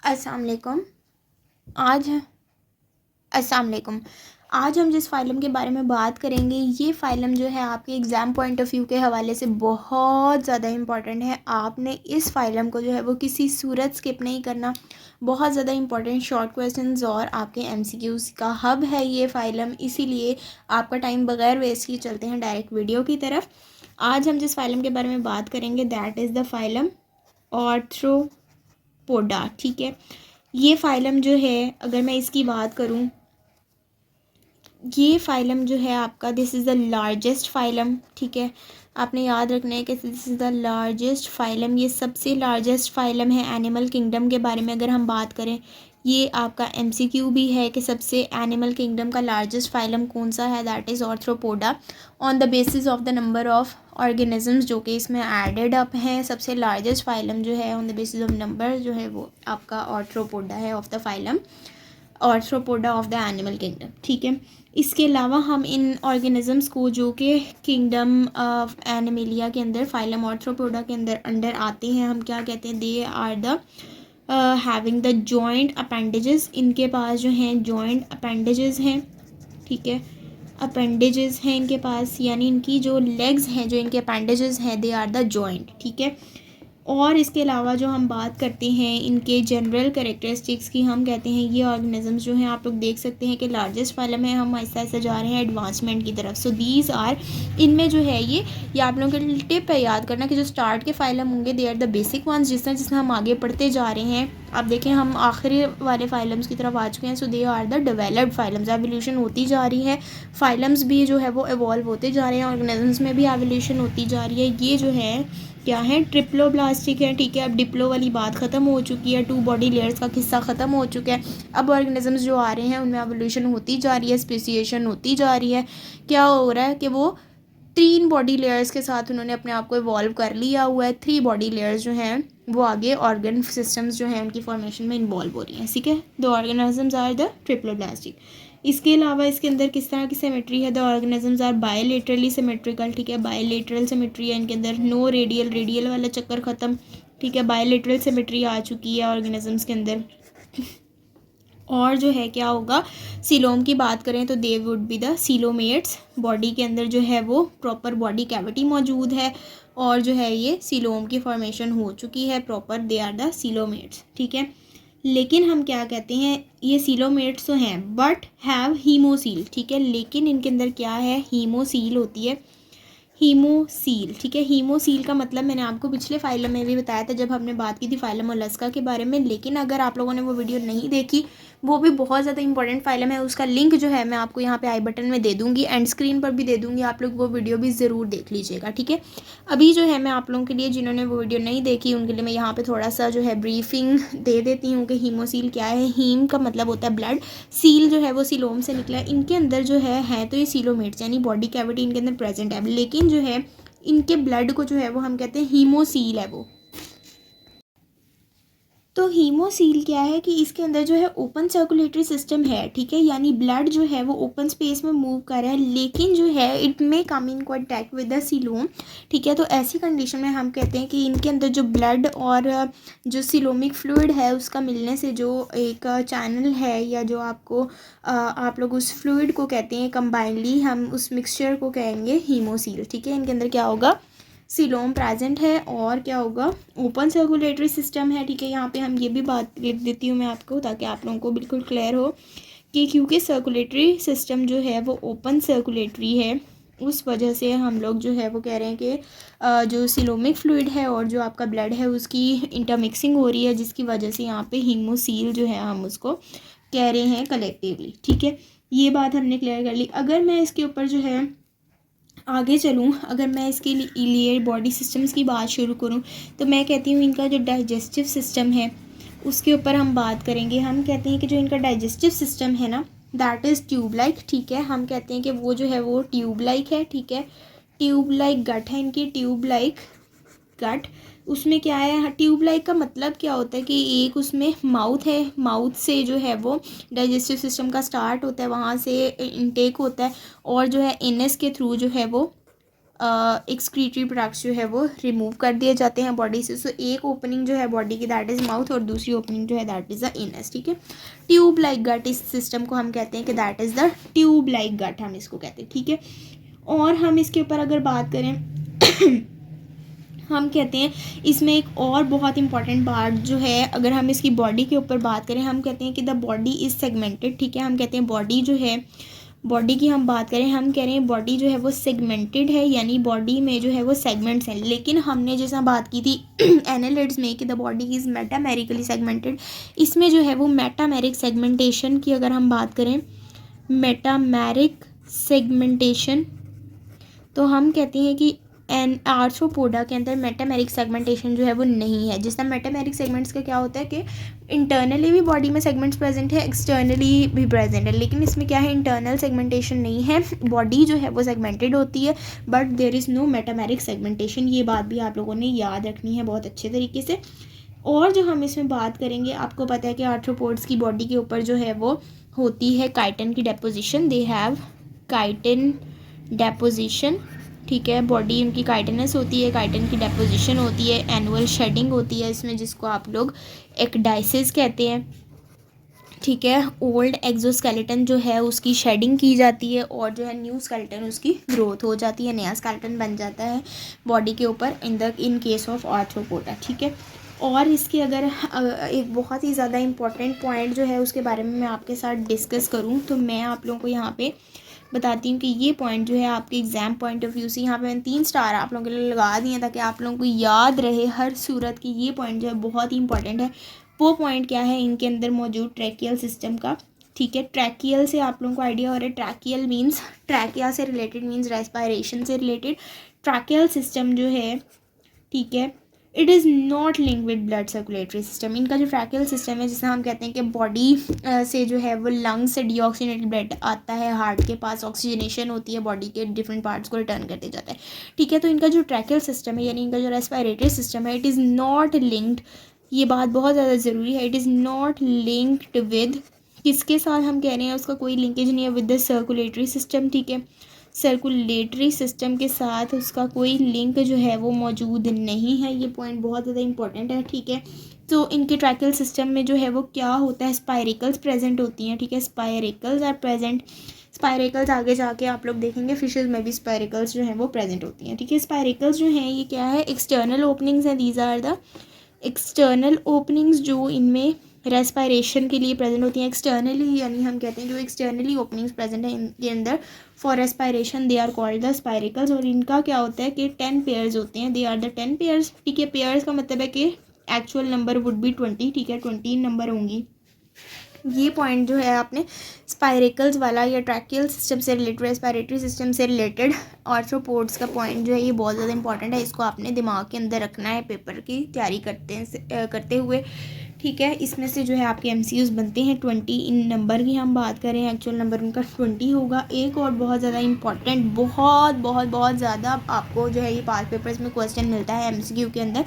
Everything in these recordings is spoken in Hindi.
अस्सलाम वालेकुम। आज अस्सलाम वालेकुम। आज हम जिस फ़ाइलम के बारे में बात करेंगे, ये फ़ाइलम जो है आपके एग्ज़ाम पॉइंट ऑफ व्यू के हवाले से बहुत ज़्यादा इम्पॉर्टेंट है। आपने इस फ़ाइलम को जो है वो किसी सूरत स्किप नहीं करना। बहुत ज़्यादा इम्पॉर्टेंट शॉर्ट क्वेश्चंस और आपके एमसीक्यूज़ का हब है ये फ़ाइलम, इसीलिए आपका टाइम बगैर वेस्ट किए चलते हैं डायरेक्ट वीडियो की तरफ। आज हम जिस फ़ाइलम के बारे में बात करेंगे that is the phylum arthropoda. ठीक है, ये फ़ाइलम जो है, अगर मैं इसकी बात करूं, ये फ़ाइलम जो है आपका दिस इज़ द लार्जेस्ट फ़ाइलम। ठीक है, आपने याद रखना है कि दिस इज़ द लार्जेस्ट फ़ाइलम, ये सबसे लार्जेस्ट फ़ाइलम है एनिमल किंगडम के बारे में। अगर हम बात करें, ये आपका एमसीक्यू भी है कि सबसे एनिमल किंगडम का लार्जेस्ट फ़ाइलम कौन सा है, that is arthropoda. On the basis of the number of organisms जो कि इसमें एडेड अप हैं, सबसे लार्जेस्ट फ़ाइलम जो है on the basis of number जो है वो आपका आर्थ्रोपोडा है of the phylum Arthropoda of the animal kingdom. ठीक है, इसके अलावा हम इन ऑर्गेनिजम्स को जो कि किंगडम ऑफ एनिमेलिया के अंदर फाइलम आर्थ्रोपोडा के अंदर आते हैं, हम क्या कहते हैं, they are the having the joint appendages. इनके पास जो हैं जॉइंट अपेंडेजेस हैं। ठीक है, अपेंडेजेस हैं इनके पास, यानी इनकी जो लेग्स हैं, जो इनके अपेंडेजेस हैं, दे आर द जॉइंट। ठीक है, और इसके अलावा जो हम बात करते हैं इनके जनरल कैरेक्टरिस्टिक्स की, हम कहते हैं ये ऑर्गेनिजम्स जो हैं, आप लोग देख सकते हैं कि लार्जेस्ट फाइलम है, हम आहिस्ता आहिस्ता जा रहे हैं एडवांसमेंट की तरफ। सो दीज आर, इनमें जो है ये आप लोगों के लिए टिप है याद करना कि जो स्टार्ट के फाइलम होंगे they are the basic ones. जिस तरह जिस हम आगे पढ़ते जा रहे हैं, आप देखें हम आखिरी वाले फाइलम्स की तरफ आ चुके हैं। So they are the developed phylums, evolution होती जा रही है, फाइलम्स भी जो है वो एवॉल्व होते जा रहे हैं, ऑर्गेनिजम्स में भी एवोल्यूशन होती जा रही है। ये जो है क्या है, ट्रिप्लोब्लास्टिक है। ठीक है, अब डिप्लो वाली बात ख़त्म हो चुकी है, 2 बॉडी लेयर्स का किस्सा ख़त्म हो चुका है। अब ऑर्गेनिजम्स जो आ रहे हैं उनमें एवोल्यूशन होती जा रही है, स्पेसिएशन होती जा रही है। क्या हो रहा है कि वो 3 बॉडी लेयर्स के साथ उन्होंने अपने आप को इवॉल्व कर लिया हुआ है। 3 बॉडी लेयर्स जो हैं वो आगे ऑर्गन सिस्टम्स जो हैं उनकी फॉर्मेशन में इन्वॉल्व हो रही हैं। ठीक है, the organisms are the triploblastic. इसके अलावा इसके अंदर किस तरह की सिमेट्री है, the organisms are bilaterally symmetrical. ठीक है, बायोलेटरल सिमेट्री है इनके अंदर, नो रेडियल, रेडियल वाला चक्कर ख़त्म। ठीक है, बायोलेटरल सिमेट्री आ चुकी है ऑर्गेनिजम्स के अंदर। और जो है क्या होगा, सीलोम की बात करें तो they would be the coelomates. Body के अंदर जो है वो प्रॉपर बॉडी कैविटी मौजूद है और जो है ये सीलोम की फॉर्मेशन हो चुकी है proper, they are the coelomates. ठीक है, लेकिन हम क्या कहते हैं, ये सीलोमेट्स तो हैं बट हैव हीमोसील। ठीक है, लेकिन इनके अंदर क्या है, हीमोसील होती है, हीमोसील। ठीक है, हीमोसील का मतलब मैंने आपको पिछले फाइलम में भी बताया था जब हमने बात की थी फाइलम मोलस्का के बारे में। लेकिन अगर आप लोगों ने वो वीडियो नहीं देखी, वो भी बहुत ज़्यादा इंपॉर्टेंट फाइलम है, उसका लिंक जो है मैं आपको यहाँ पे आई बटन में दे दूँगी, एंड स्क्रीन पर भी दे दूँगी, आप लोग वो वीडियो भी ज़रूर देख लीजिएगा। ठीक है, अभी जो है मैं आप लोगों के लिए जिन्होंने वो वीडियो नहीं देखी उनके लिए मैं यहाँ पे थोड़ा सा जो है ब्रीफिंग दे देती हूँ कि हीमोसील क्या है। हीम का मतलब होता है ब्लड, सील जो है वो सीलोम से निकला है। इनके अंदर जो है तो ये सीलोमेट्स यानी बॉडी कैविटी इनके अंदर प्रेजेंट है, लेकिन जो है इनके ब्लड को जो है वो हम कहते हैं हीमोसील है वो। तो हीमोसील क्या है कि इसके अंदर जो है ओपन सर्कुलेटरी सिस्टम है। ठीक है, यानी ब्लड जो है वो ओपन स्पेस में मूव कर रहा है, लेकिन जो है it may come in contact with the coelom. ठीक है, तो ऐसी कंडीशन में हम कहते हैं कि इनके अंदर जो ब्लड और जो सीलोमिक फ्लूइड है उसका मिलने से जो एक चैनल है, या जो आपको आप लोग उस फ्लूइड को कहते हैं कंबाइनली, हम उस मिक्सचर को कहेंगे हीमोसील। ठीक है, इनके अंदर क्या होगा, सीलोम प्रेजेंट है और क्या होगा, ओपन सर्कुलेटरी सिस्टम है। ठीक है, यहाँ पे हम ये भी बात लिख देती हूँ मैं आपको ताकि आप लोगों को बिल्कुल क्लियर हो कि क्योंकि सर्कुलेटरी सिस्टम जो है वो ओपन सर्कुलेटरी है, उस वजह से हम लोग जो है वो कह रहे हैं कि जो सिलोमिक फ्लूइड है और जो आपका ब्लड है उसकी इंटरमिक्सिंग हो रही है, जिसकी वजह से यहाँ पे हीमोसील जो है हम उसको कह रहे हैं कलेक्टिवली। ठीक है, ये बात हमने क्लियर कर ली। अगर मैं इसके ऊपर जो है आगे चलूँ, अगर मैं इसके लिए बॉडी सिस्टम्स की बात शुरू करूँ, तो मैं कहती हूँ इनका जो डाइजेस्टिव सिस्टम है उसके ऊपर हम बात करेंगे। हम कहते हैं कि जो इनका डाइजेस्टिव सिस्टम है ना, दैट इज़ ट्यूब लाइक। ठीक है, हम कहते हैं कि वो जो है वो ट्यूब लाइक है। ठीक है, ट्यूब लाइक गट है इनकी, ट्यूब लाइक गट। उसमें क्या है, ट्यूब लाइक का मतलब क्या होता है कि एक उसमें माउथ है, माउथ से जो है वो डाइजेस्टिव सिस्टम का स्टार्ट होता है, वहाँ से इनटेक होता है और जो है एनएस के थ्रू जो है वो एक्सक्रीटरी प्रोडक्ट्स जो है वो रिमूव कर दिए जाते हैं बॉडी से। सो एक ओपनिंग जो है बॉडी की दैट इज़ माउथ, और दूसरी ओपनिंग जो है दैट इज़ द एनस, ठीक है। ट्यूब लाइक गट, इस सिस्टम को हम कहते हैं कि that is the tube like gut, हम इसको कहते हैं, ठीक है। और हम इसके ऊपर अगर बात करें हम कहते हैं इसमें एक और बहुत इंपॉर्टेंट पार्ट जो है, अगर हम इसकी बॉडी के ऊपर बात करें, हम कहते हैं कि द बॉडी इज़ सेगमेंटेड, ठीक है। हम कहते हैं बॉडी जो है, बॉडी की हम बात करें, हम कह रहे हैं बॉडी जो है वो सेगमेंटेड है, यानी बॉडी में जो है वो सेगमेंट्स हैं। लेकिन हमने जैसा बात की थी एनालिड्स में कि the body is metamerically segmented, इसमें जो है वो मेटामेरिक सेगमेंटेशन की अगर हम बात करें, मेटामेरिक सेगमेंटेशन, तो हम कहते हैं कि आर्थ्रोपोडा के अंदर मेटामेरिक सेगमेंटेशन जो है वो नहीं है। जिसमें मेटामेरिक सेगमेंट्स का क्या होता है कि इंटरनली भी बॉडी में सेगमेंट्स प्रेजेंट है, एक्सटर्नली भी प्रेजेंट है, लेकिन इसमें क्या है, इंटरनल सेगमेंटेशन नहीं है, बॉडी जो है वो सेगमेंटेड होती है, but there is no metameric segmentation. ये बात भी आप लोगों ने याद रखनी है बहुत अच्छे तरीके से। और जो हम इसमें बात करेंगे, आपको पता है कि आर्थ्रोपोड्स की बॉडी के ऊपर जो है वो होती है काइटिन की deposition, they have chitin deposition, ठीक है। बॉडी उनकी काइटिनस होती है, काइटिन की डेपोजिशन होती है, एनुअल शेडिंग होती है इसमें, जिसको आप लोग एक्डाइसिस कहते हैं, ठीक है। ओल्ड एक्सोस्केलेटन जो है उसकी शेडिंग की जाती है, और जो है न्यू स्केलेटन उसकी ग्रोथ हो जाती है, नया स्केलेटन बन जाता है बॉडी के ऊपर इन केस ऑफ आर्थ्रोपोडा, ठीक है। और इसके अगर एक बहुत ही ज़्यादा इम्पॉर्टेंट पॉइंट जो है उसके बारे में मैं आपके साथ डिस्कस करूँ, तो मैं आप लोगों को यहाँ पे बताती हूँ कि ये पॉइंट जो है आपके एग्ज़ाम पॉइंट ऑफ व्यू से, यहाँ पे मैंने 3 स्टार आप लोगों के लिए लगा दिए ताकि आप लोगों को याद रहे हर सूरत की, ये पॉइंट जो है बहुत ही इंपॉर्टेंट है। वो पॉइंट क्या है, इनके अंदर मौजूद ट्रैकियल सिस्टम का, ठीक है। ट्रैकियल से आप लोगों को आइडिया हो रहा है, ट्रैकियल मीन्स ट्रैकिया से रिलेटेड, मीन्स रेस्पायरेशन से रिलेटेड। ट्रैकियल सिस्टम जो है, ठीक है, it is not link with blood circulatory system. इनका जो ट्रैकियल सिस्टम है, जिसे हम कहते हैं कि बॉडी से जो है वो लंग्स से डीऑक्सीनेटेड ब्लड आता है, हार्ट के पास ऑक्सीजनेशन होती है, बॉडी के डिफरेंट पार्ट्स को रिटर्न करते जाता है, ठीक है। तो इनका जो ट्रैकियल सिस्टम है, यानी इनका जो रेस्पायरेटरी सिस्टम है, इट इज़ नॉट लिंक्ड, ये बात बहुत ज़्यादा ज़रूरी है, it is not linked with, किसके साथ हम कह रहे हैं, उसका कोई लिंकेज नहीं है विद द सर्कुलेटरी सिस्टम, ठीक है। सर्कुलेटरी सिस्टम के साथ उसका कोई लिंक जो है वो मौजूद नहीं है, ये पॉइंट बहुत ज़्यादा इंपॉर्टेंट है, ठीक है। तो इनके ट्रैकियल सिस्टम में जो है वो क्या होता है, स्पायरिकल्स प्रेजेंट होती हैं, ठीक है। स्पायरिकल्स आर प्रेजेंट, स्पायरिकल्स आगे जाके आप लोग देखेंगे फिशेस में भी स्पायरिकल्स जो हैं वो प्रेजेंट होती हैं, ठीक है। स्पायरिकल्स जो हैं ये क्या है, एक्सटर्नल ओपनिंग्स हैं, these are the external openings जो इनमें रेस्पायरेशन के लिए प्रेजेंट होती हैं। एक्सटर्नली यानी हम कहते हैं जो एक्सटर्नली ओपनिंग्स प्रेजेंट है इनके अंदर for respiration, they are called the spiracles. और इनका क्या होता है कि 10 पेयर्स होते हैं, दे आर द 10 पेयर्स, ठीक है। पेयर्स का मतलब है कि एक्चुअल नंबर वुड बी 20, ठीक है, 20 नंबर होंगी। ये पॉइंट जो है आपने स्पायरिकल्स वाला या ट्रैकियल सिस्टम से रिलेटेड, रेस्पायरेटरी सिस्टम से रिलेटेड आर्थ्रोपोड्स का पॉइंट जो है ये बहुत ज़्यादा इंपॉर्टेंट है, इसको आपने दिमाग के अंदर रखना है पेपर की तैयारी करते हुए, ठीक है। इसमें से जो है आपके एमसीक्यूज बनते हैं 20, इन नंबर की हम बात करें, एक्चुअल नंबर उनका 20 होगा। एक और बहुत ज़्यादा इंपॉर्टेंट, बहुत बहुत बहुत ज़्यादा आपको जो है ये पास पेपर्स में क्वेश्चन मिलता है एमसीक्यू के अंदर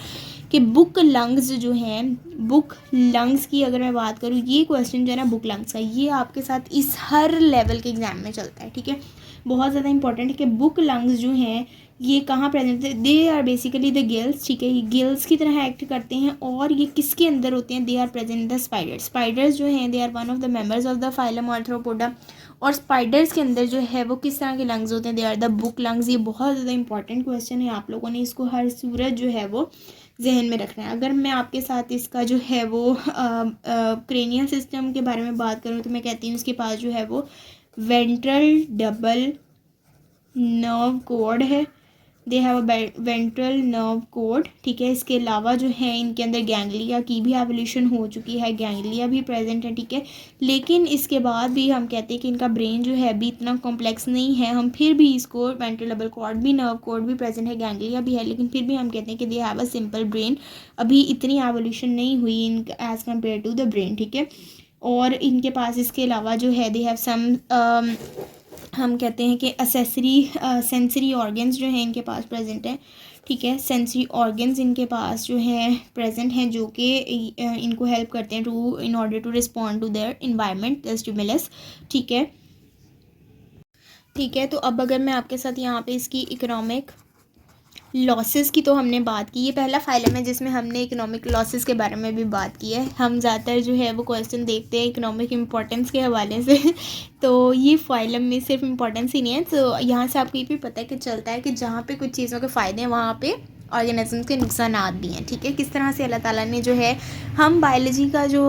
कि बुक लंग्स जो हैं, बुक लंग्स की अगर मैं बात करूँ, ये क्वेश्चन जो है ना बुक लंग्स का, ये आपके साथ इस हर लेवल के एग्ज़ाम में चलता है, ठीक है। बहुत ज़्यादा इंपॉर्टेंट है कि बुक लंग्स जो हैं ये कहाँ प्रेजेंट है, they are basically the gills, ठीक है। ये गिल्स की तरह एक्ट करते हैं, और ये किसके अंदर होते हैं, they are present in the spiders. Spiders जो हैं they are one of the members of the phylum Arthropoda. और स्पाइडर्स के अंदर जो है वो किस तरह के लंग्स होते हैं, they are the book lungs. ये बहुत ज़्यादा इंपॉर्टेंट क्वेश्चन है, आप लोगों ने इसको हर सूरत जो है वो जहन में रखना है। अगर मैं आपके साथ इसका जो है वो क्रेनियल सिस्टम के बारे में बात करूँ, तो मैं कहती हूँ इसके पास जो है वो वेंट्रल डबल नर्व कोड है, दे have a ventral nerve code, ठीक है। इसके अलावा जो है इनके अंदर गैंग्लिया की भी एवोल्यूशन हो चुकी है, गैंग्लिया भी प्रेजेंट है, ठीक है। लेकिन इसके बाद भी हम कहते हैं कि इनका ब्रेन जो है अभी इतना कॉम्प्लेक्स नहीं है, हम फिर भी इसको वेंट्रल डबल कोड भी, नर्व कोड भी प्रेजेंट है, गैंग्लिया भी है, लेकिन फिर भी हम कहते हैं कि they have a simple brain. अभी इतनी एवोल्यूशन नहीं हुई in as compare to the brain, ठीक है। और इनके पास इसके अलावा जो है दे हैव सम हम कहते हैं कि असेसरी सेंसरी ऑर्गन्स जो हैं इनके पास प्रेजेंट है, ठीक है। सेंसरी ऑर्गन्स इनके पास जो है प्रेजेंट हैं, जो कि इनको हेल्प करते हैं to in order to respond to their environment, the stimulus, ठीक है। ठीक है, तो अब अगर मैं आपके साथ यहाँ पे इसकी इकोनॉमिक लॉसेस की तो हमने बात की, ये पहला फाइलम है जिसमें हमने इकोनॉमिक लॉसेस के बारे में भी बात की है। हम ज़्यादातर जो है वो क्वेश्चन देखते हैं इकोनॉमिक इम्पोर्टेंस के हवाले से तो ये फाइलम में सिर्फ इम्पोर्टेंस ही नहीं है, तो यहाँ से आपको ये भी पता है कि चलता है कि जहाँ पे कुछ चीज़ों के फ़ायदे हैं वहाँ पे ऑर्गेनिजम्स के नुकसानात भी हैं। ठीक है, किस तरह से अल्लाह ताला ने जो है, हम बायोलॉजी का जो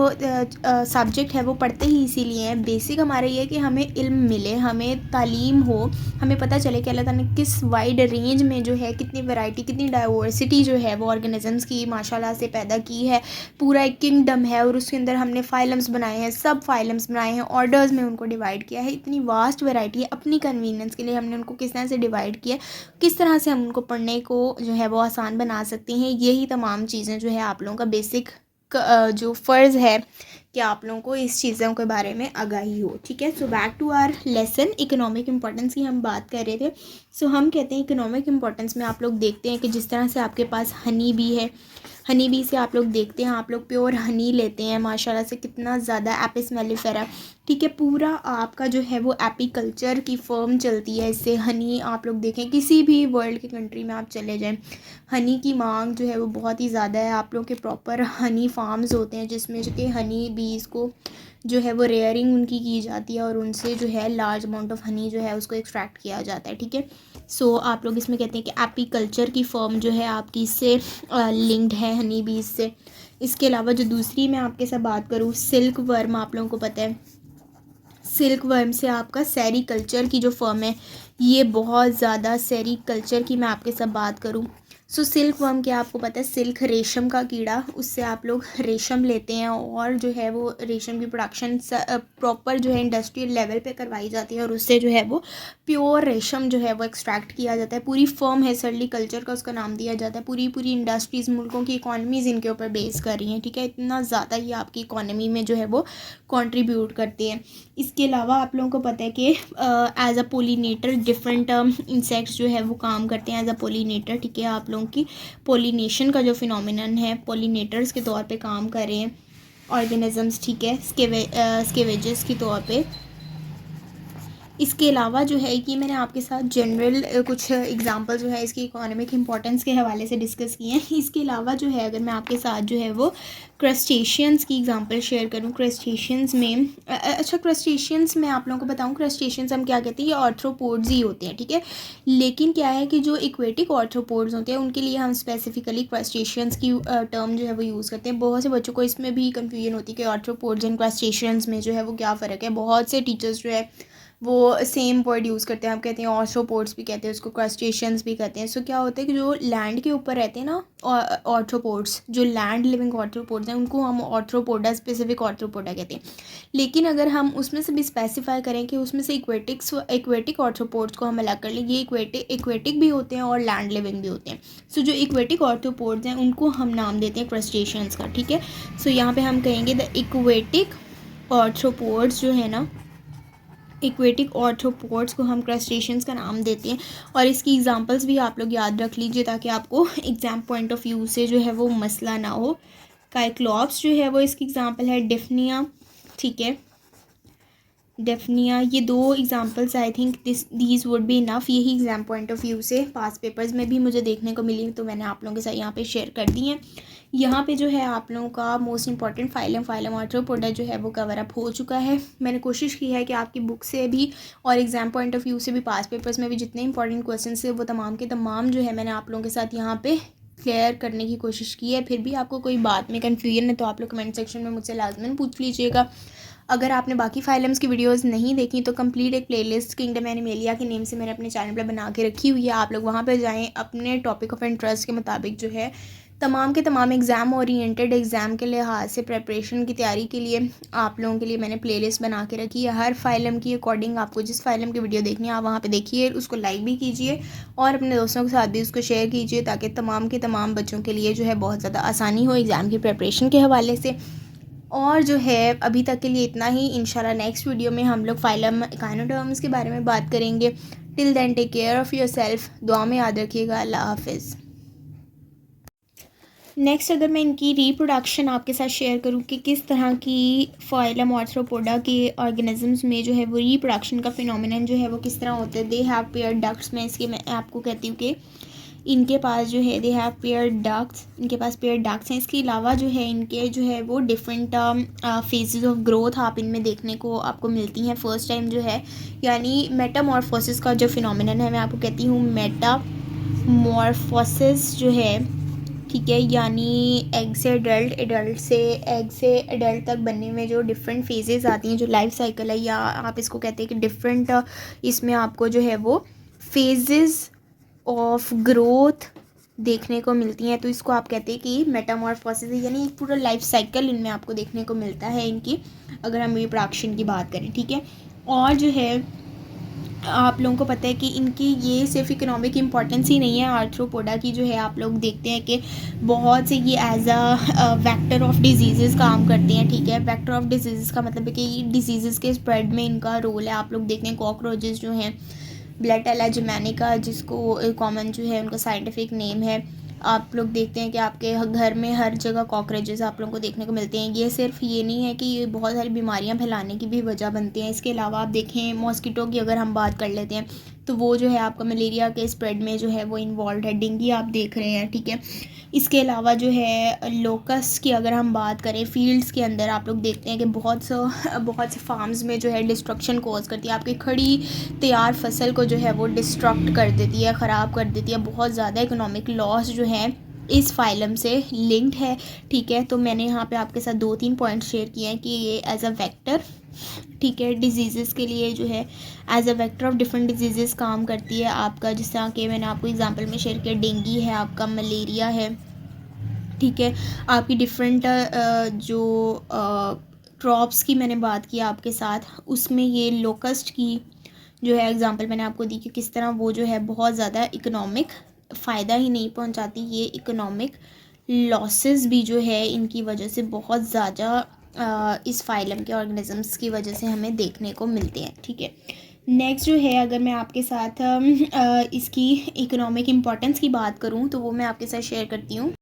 सब्जेक्ट है वो पढ़ते ही इसीलिए हैं, बेसिक हमारा ये है कि हमें इल्म मिले, हमें तालीम हो, हमें पता चले कि अल्लाह ताला ने किस वाइड रेंज में जो है कितनी वैरायटी, कितनी डाइवर्सिटी जो है वो ऑर्गेनिजम्स की माशाल्लाह से पैदा की है। पूरा एक किंगडम है और उसके अंदर हमने फाइलम्स बनाए हैं, सब फाइलम्स बनाए हैं, ऑर्डर्स में उनको डिवाइड किया है। इतनी वास्ट वैरायटी है, अपनी कन्वीनियंस के लिए हमने उनको किस तरह से डिवाइड किया, किस तरह से हम उनको पढ़ने को जो है वो आसान बना सकते हैं। यही तमाम चीज़ें जो है आप लोगों का बेसिक जो फ़र्ज़ है कि आप लोगों को इस चीज़ों के बारे में आगाही हो। ठीक है, so back to our lesson, economic importance की हम बात कर रहे थे। सो हम कहते हैं इकोनॉमिक इम्पोर्टेंस में आप लोग देखते हैं कि जिस तरह से आपके पास हनी बी है, हनी बी से आप लोग देखते हैं, आप लोग प्योर हनी लेते हैं माशाल्लाह से, कितना ज़्यादा एपिस मेलिफेरा। ठीक है, पूरा आपका जो है वो एपीकल्चर की फर्म चलती है इससे। हनी आप लोग देखें किसी भी वर्ल्ड की कंट्री में आप चले जाएं, हनी की मांग जो है वो बहुत ही ज़्यादा है। आप लोग के प्रॉपर हनी फार्म्स होते हैं जिसमें जो कि हनी बीज़ को जो है वो रेयरिंग उनकी की जाती है और उनसे जो है लार्ज अमाउंट ऑफ हनी जो है उसको एक्सट्रैक्ट किया जाता है। ठीक है, सो आप लोग इसमें कहते हैं कि एपीकल्चर की फर्म जो है आपकी इससे लिंक्ड है हनी बीज से। इसके अलावा जो दूसरी मैं आपके साथ बात करूँ, सिल्क वर्म, आप लोगों को पता है सिल्क वर्म से आपका सेरीकल्चर की जो फर्म है, ये बहुत ज़्यादा सेरीकल्चर की मैं आपके साथ बात करूँ। सो सिल्क वर्म क्या आपको पता है, सिल्क रेशम का कीड़ा, उससे आप लोग रेशम लेते हैं और जो है वो रेशम की प्रोडक्शन प्रॉपर जो है इंडस्ट्रियल लेवल पे करवाई जाती है और उससे जो है वो प्योर रेशम जो है वो एक्सट्रैक्ट किया जाता है। पूरी फर्म है, सेरीकल्चर का उसका नाम दिया जाता है। पूरी पूरी इंडस्ट्रीज़, मुल्कों की इकॉनमीज़ इनके ऊपर बेस कर रही हैं। ठीक है, इतना ज़्यादा ये आपकी इकॉनमी में जो है वो कॉन्ट्रीब्यूट करती है। इसके अलावा आप लोगों को पता है कि as a pollinator different insects जो है वो काम करते हैं एज अ पोलिनेटर। ठीक है, आप लोगों की पोलिनेशन का जो फिनोमिनन है, पोलिनेटर्स के तौर पे काम कर रहे हैं ऑर्गेनिजम्स। ठीक है, स्केवेजेस के तौर पे। इसके अलावा जो है कि मैंने आपके साथ जनरल कुछ एग्जांपल जो है इसकी इकोनॉमिक इम्पोर्टेंस के हवाले से डिस्कस किए हैं। इसके अलावा जो है अगर मैं आपके साथ जो है वो क्रस्टेशियंस की एग्जांपल शेयर करूं, क्रस्टेशियंस में अच्छा क्रस्टेशियंस में आप लोगों को बताऊं, क्रस्टेशियंस हम क्या कहते हैं, ये आर्थ्रोपोड्स ही होते हैं। ठीक है, लेकिन क्या है कि जो इक्वेटिक आर्थ्रोपोड्स होते हैं उनके लिए हम स्पेसिफिकली क्रस्टेशियंस की टर्म जो है वो यूज़ करते हैं। बहुत से बच्चों को इसमें भी कन्फ्यूजन होती है कि आर्थ्रोपोड्स एंड क्रस्टेशियंस में जो है वो क्या फ़र्क है। बहुत से टीचर्स जो है वो सेम वर्ड यूज़ करते हैं, हम कहते हैं ऑर्थ्रोपोड्स भी कहते हैं उसको, क्रस्टेशियंस भी कहते हैं। सो क्या होता है कि जो लैंड के ऊपर रहते हैं ना ऑर्थ्रोपोड्स, जो लैंड लिविंग ऑर्थ्रोपोड्स हैं उनको हम ऑर्थ्रोपोडा, स्पेसिफिक ऑर्थ्रोपोडा कहते हैं। लेकिन अगर हम उसमें से भी स्पेसिफाई करें कि उसमें से इक्वेटिक ऑर्थ्रोपोड्स को हम अलग कर लें, ये इक्वेटिक भी होते हैं और लैंड लिविंग भी होते हैं। सो जो इक्वेटिक ऑर्थ्रोपोड्स हैं उनको हम नाम देते हैं क्रस्टेशियंस का। ठीक है, सो यहाँ पर हम कहेंगे द इक्वेटिक ऑर्थ्रोपोड्स जो है ना, इक्वेटिक ऑर्थ्रोपोड्स को हम क्रस्टेशियंस का नाम देते हैं। और इसकी एग्जांपल्स भी आप लोग याद रख लीजिए ताकि आपको एग्जाम पॉइंट ऑफ व्यू से जो है वो मसला ना हो। काइक्लॉप्स जो है वो इसकी एग्जांपल है, डिफ्निया। ठीक है, डेफनिया, ये दो examples I think these would be enough. यही एग्जाम पॉइंट ऑफ व्यू से पास पेपर्स में भी मुझे देखने को मिली, तो मैंने आप लोगों के साथ यहाँ पे शेयर कर दी हैं। यहाँ पे जो है आप लोगों का मोस्ट इंपॉर्टेंट फाइलम आर्थ्रोपोडा जो है वो कवर अप हो चुका है। मैंने कोशिश की है कि आपकी बुक से भी और एग्जाम पॉइंट ऑफ व्यू से भी पास पेपर्स में भी जितने इंपॉर्टेंट क्वेश्चन थे वो तमाम के तमाम जो है मैंने आप लोगों के साथ यहाँ पे क्लियर करने की कोशिश की है। फिर भी आपको कोई बात में कन्फ्यूजन है तो आप लोग कमेंट सेक्शन में मुझसे लाजमन पूछ लीजिएगा। अगर आपने बाकी फाइलम्स की वीडियोस नहीं देखी तो कंप्लीट एक प्लेलिस्ट किंगडम एनिमेलिया के नेम से मैंने अपने चैनल पर बना के रखी हुई है। आप लोग वहाँ पर जाएं, अपने टॉपिक ऑफ इंटरेस्ट के मुताबिक जो है तमाम के तमाम एग्ज़ाम ओरिएंटेड एग्ज़ाम के लिहाज से प्रेपरेशन की तैयारी के लिए आप लोगों के लिए मैंने प्लेलिस्ट बना के रखी है। हर फाइलम की अकॉर्डिंग आपको जिस फाइलम की वीडियो देखनी है आप वहाँ पे देखिए, उसको लाइक भी कीजिए और अपने दोस्तों के साथ भी उसको शेयर कीजिए ताकि तमाम के तमाम बच्चों के लिए जो है बहुत ज़्यादा आसानी हो एग्ज़ाम की प्रेपरेशन के हवाले से। और जो है अभी तक के लिए इतना ही। इंशाल्लाह नेक्स्ट वीडियो में हम लोग फाइलम इकोनोटर्म्स के बारे में बात करेंगे। Till then take care of yourself, दुआ में याद रखिएगा। अल्लाह हाफिज़। नेक्स्ट अगर मैं इनकी रिप्रोडक्शन आपके साथ शेयर करूं कि किस तरह की फाइलम आर्थ्रोपोडा के ऑर्गेनिजम्स में जो है वो रिप्रोडक्शन का फिनोमिनन जो है वो किस तरह होता है। दे हैव पेयर डक्ट्स में, इसके मैं आपको कहती हूँ कि इनके पास जो है दे हैव पेयर डक्ट्स, इनके पास पेयर डक्ट्स हैं। इसके अलावा जो है इनके जो है वो डिफरेंट फेजेस ऑफ ग्रोथ आप इनमें देखने को आपको मिलती हैं। फर्स्ट टाइम जो है यानी मेटामॉर्फोसिस का जो फिनोमिनन है, मैं आपको कहती हूँ मेटामॉर्फोसिस जो है, ठीक है, यानी एग से एडल्ट, एडल्ट से एग से एडल्ट तक बनने में जो डिफरेंट फेजेस आती हैं, जो लाइफ साइकिल है, या आप इसको कहते हैं कि डिफरेंट इसमें आपको जो है वो फेजेस ऑफ ग्रोथ देखने को मिलती हैं। तो इसको आप कहते हैं कि मेटामॉर्फोसिस, यानी एक पूरा लाइफ साइकिल इनमें आपको देखने को मिलता है इनकी, अगर हम रिप्रोडक्शन की बात करें, ठीक है। और जो है आप लोगों को पता है कि इनकी ये सिर्फ इकोनॉमिक इम्पॉर्टेंस ही नहीं है, आर्थ्रोपोडा की जो है आप लोग देखते हैं कि बहुत से ये as a vector of disease काम करते हैं, ठीक है। वेक्टर ऑफ डिजीज़ का मतलब है कि डिजीज़ के स्प्रेड में इनका रोल है। आप लोग देखते हैं कॉकरोचेस जो हैं, ब्लैटेला जमैनिका जिसको कॉमन जो है उनका साइंटिफिक नेम है, आप लोग देखते हैं कि आपके घर में हर जगह कॉकरोचेस आप लोगों को देखने को मिलते हैं। ये सिर्फ ये नहीं है कि ये बहुत सारी बीमारियां फैलाने की भी वजह बनते हैं। इसके अलावा आप देखें मॉस्किटो की अगर हम बात कर लेते हैं तो वो जो है आपका मलेरिया के स्प्रेड में जो है वो इन्वॉल्व है। डेंगू आप देख रहे हैं, ठीक है। इसके अलावा जो है लोकस की अगर हम बात करें, फील्ड्स के अंदर आप लोग देखते हैं कि बहुत से फार्म्स में जो है डिस्ट्रक्शन कॉज करती है, आपकी खड़ी तैयार फसल को जो है वो डिस्ट्रक्ट कर देती है, ख़राब कर देती है। बहुत ज़्यादा इकोनॉमिक लॉस जो है इस फाइलम से लिंक्ड है, ठीक है। तो मैंने यहाँ पे आपके साथ 2-3 पॉइंट शेयर किए हैं कि ये एज अ वेक्टर, ठीक है, डिजीज़ के लिए जो है as a vector of different disease काम करती है। आपका जिस तरह के मैंने आपको एग्जांपल में शेयर किया, डेंगू है, आपका मलेरिया है, ठीक है। आपकी डिफरेंट जो क्रॉप्स की मैंने बात की आपके साथ, उसमें ये लोकस्ट की जो है एग्जांपल मैंने आपको दी कि किस तरह वो जो है बहुत ज़्यादा इकोनॉमिक फ़ायदा ही नहीं पहुंचाती, ये इकोनॉमिक लॉसेस भी जो है इनकी वजह से बहुत ज़्यादा इस फाइलम के ऑर्गेनिजम्स की वजह से हमें देखने को मिलते हैं, ठीक है। नेक्स्ट जो है अगर मैं आपके साथ इसकी इकोनॉमिक इम्पोर्टेंस की बात करूं तो वो मैं आपके साथ शेयर करती हूँ।